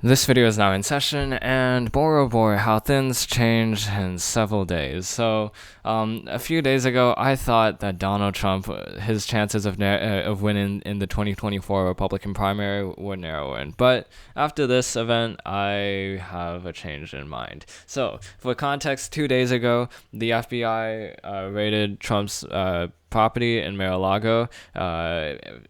This video is now in session, and boy oh boy, how things changed in several days. So, a few days ago, I thought that Donald Trump, his chances of winning in the 2024 Republican primary were narrowing. But after this event, I have a change in mind. So, for context, 2 days ago, the FBI raided Trump's property in Mar-a-Lago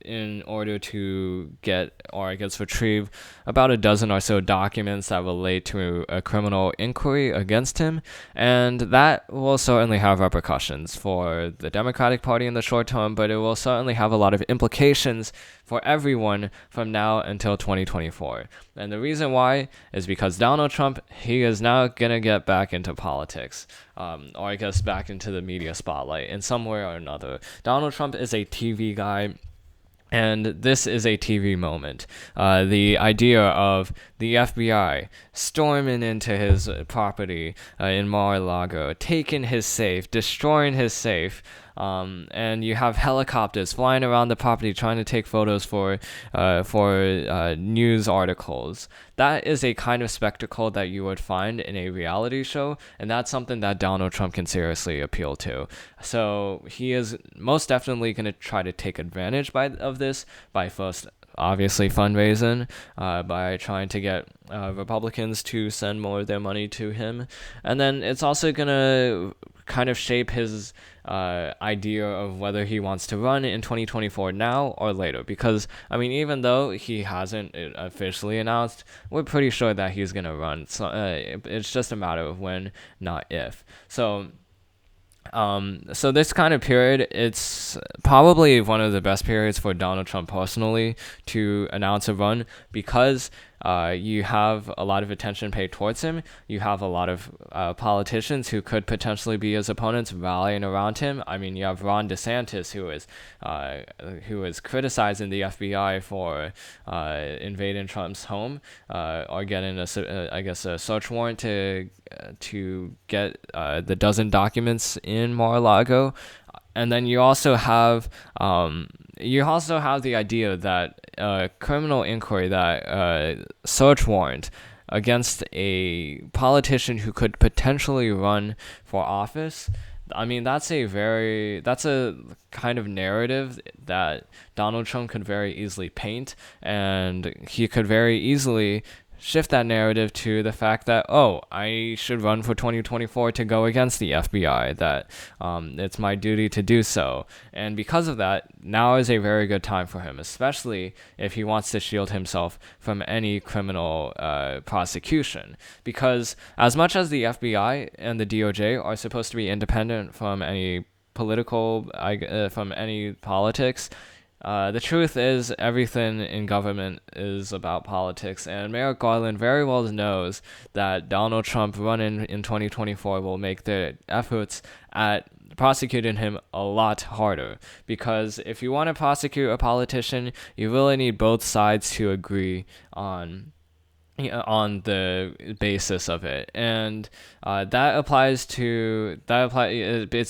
in order to get, or I guess retrieve, about a dozen or so documents that relate to a criminal inquiry against him, and that will certainly have repercussions for the Democratic Party in the short term, but it will certainly have a lot of implications for everyone from now until 2024. And the reason why is because Donald Trump, he is now gonna get back into politics, or I guess back into the media spotlight in some way or another. Donald Trump is a TV guy, and this is a TV moment. The idea of the FBI storming into his property in Mar-a-Lago, taking his safe, destroying his safe, and you have helicopters flying around the property trying to take photos for news articles. That is a kind of spectacle that you would find in a reality show, and that's something that Donald Trump can seriously appeal to. So he is most definitely going to try to take advantage of this by first obviously fundraising, by trying to get Republicans to send more of their money to him, and then it's also going to kind of shape his idea of whether he wants to run in 2024 now or later, because I mean, even though he hasn't officially announced, we're pretty sure that he's gonna run. So it's just a matter of when, not if. So this kind of period, it's probably one of the best periods for Donald Trump personally to announce a run, because you have a lot of attention paid towards him. You have a lot of politicians who could potentially be his opponents rallying around him. I mean, you have Ron DeSantis, who is criticizing the FBI for invading Trump's home, or getting a search warrant to get the dozen documents in Mar-a-Lago. And then you also have the idea that criminal inquiry, that search warrant against a politician who could potentially run for office. I mean, that's a kind of narrative that Donald Trump could very easily paint, and he could very easily shift that narrative to the fact that, oh, I should run for 2024 to go against the FBI, that it's my duty to do so. And because of that, now is a very good time for him, especially if he wants to shield himself from any criminal prosecution. Because as much as the FBI and the DOJ are supposed to be independent from any from any politics, the truth is, everything in government is about politics, and Merrick Garland very well knows that Donald Trump running in 2024 will make the efforts at prosecuting him a lot harder. Because if you want to prosecute a politician, you really need both sides to agree on the basis of it, and it's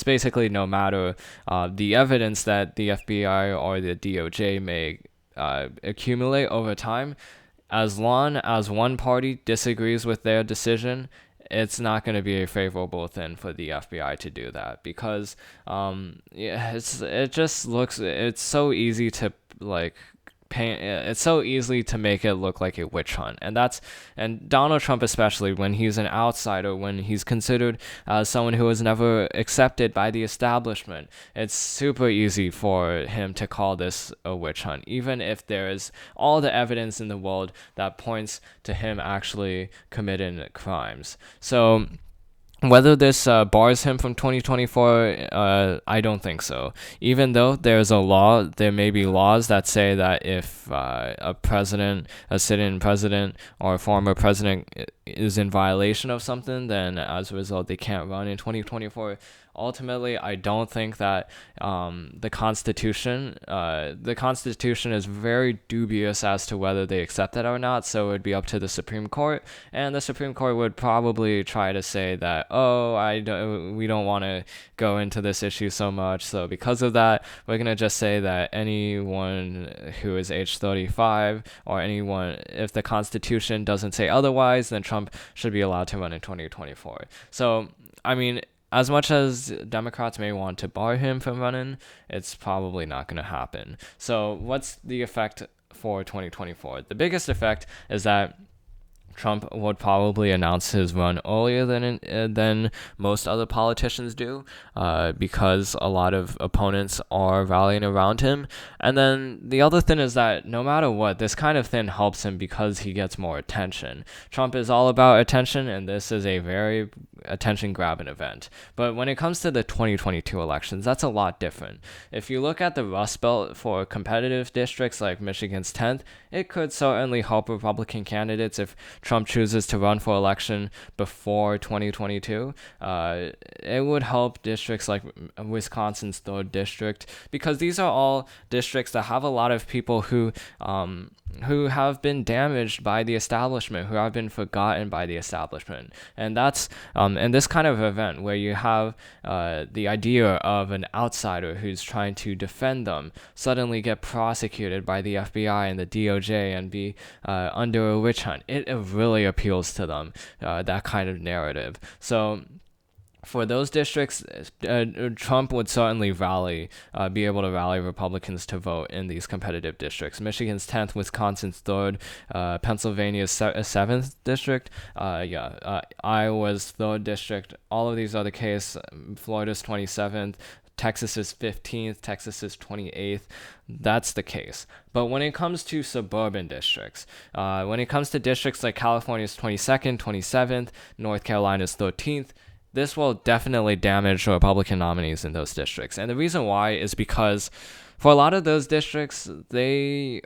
basically no matter the evidence that the FBI or the DOJ may accumulate over time. As long as one party disagrees with their decision, it's not going to be a favorable thing for the FBI to do that, because it's so easy to it's so easy to make it look like a witch hunt, and Donald Trump, especially when he's an outsider, when he's considered someone who was never accepted by the establishment, it's super easy for him to call this a witch hunt, even if there is all the evidence in the world that points to him actually committing crimes. So whether this bars him from 2024, I don't think so. Even though there may be laws that say that if a sitting president, or a former president is in violation of something, then as a result they can't run in 2024. ultimately, I don't think that the Constitution is very dubious as to whether they accept it or not. So it would be up to the Supreme Court, and the Supreme Court would probably try to say that, oh, we don't want to go into this issue so much. So because of that, we're gonna just say that anyone who is age 35 or anyone, if the Constitution doesn't say otherwise, then Trump should be allowed to run in 2024. So, I mean, as much as Democrats may want to bar him from running, it's probably not going to happen. So, what's the effect for 2024? The biggest effect is that Trump would probably announce his run earlier than most other politicians do, because a lot of opponents are rallying around him. And then the other thing is that no matter what, this kind of thing helps him because he gets more attention. Trump is all about attention, and this is a very attention-grabbing event. But when it comes to the 2022 elections, that's a lot different. If you look at the Rust Belt for competitive districts like Michigan's 10th, it could certainly help Republican candidates if Trump chooses to run for election before 2022. It would help districts like Wisconsin's 3rd district, because these are all districts that have a lot of people who have been damaged by the establishment, who have been forgotten by the establishment. And that's and this kind of event where you have the idea of an outsider who's trying to defend them suddenly get prosecuted by the FBI and the DOJ and be under a witch hunt, it really appeals to them, that kind of narrative. So for those districts, Trump would certainly be able to rally Republicans to vote in these competitive districts. Michigan's 10th, Wisconsin's 3rd, Pennsylvania's 7th district, Iowa's 3rd district. All of these are the case. Florida's 27th. Texas is 15th, Texas is 28th. That's the case. But when it comes to suburban districts, when it comes to districts like California's 22nd, 27th, North Carolina's 13th, this will definitely damage Republican nominees in those districts. And the reason why is because for a lot of those districts, they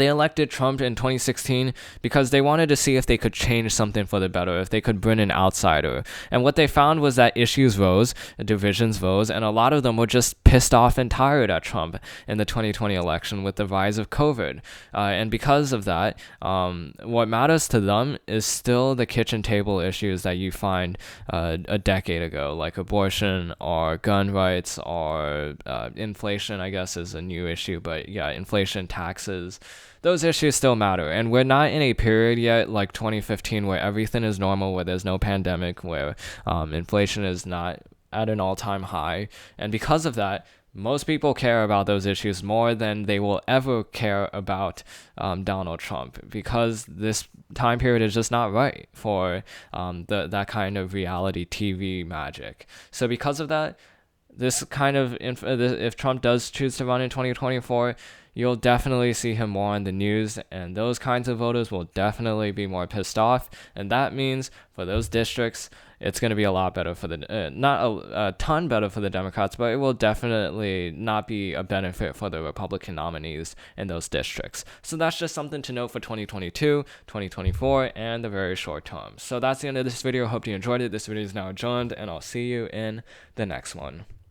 elected Trump in 2016 because they wanted to see if they could change something for the better, if they could bring an outsider. And what they found was that issues rose, divisions rose, and a lot of them were just pissed off and tired at Trump in the 2020 election with the rise of COVID. And because of that, what matters to them is still the kitchen table issues that you find a decade ago, like abortion or gun rights or inflation, I guess, is a new issue. But yeah, inflation, taxes, those issues still matter. And we're not in a period yet like 2015 where everything is normal, where there's no pandemic, where inflation is not at an all-time high. And because of that, most people care about those issues more than they will ever care about Donald Trump, because this time period is just not right for that kind of reality TV magic. So because of that, this kind of if Trump does choose to run in 2024, you'll definitely see him more on the news, and those kinds of voters will definitely be more pissed off. And that means for those districts, it's going to be a lot better for not a ton better for the Democrats, but it will definitely not be a benefit for the Republican nominees in those districts. So that's just something to note for 2022, 2024, and the very short term. So that's the end of this video. Hope you enjoyed it. This video is now adjourned, and I'll see you in the next one.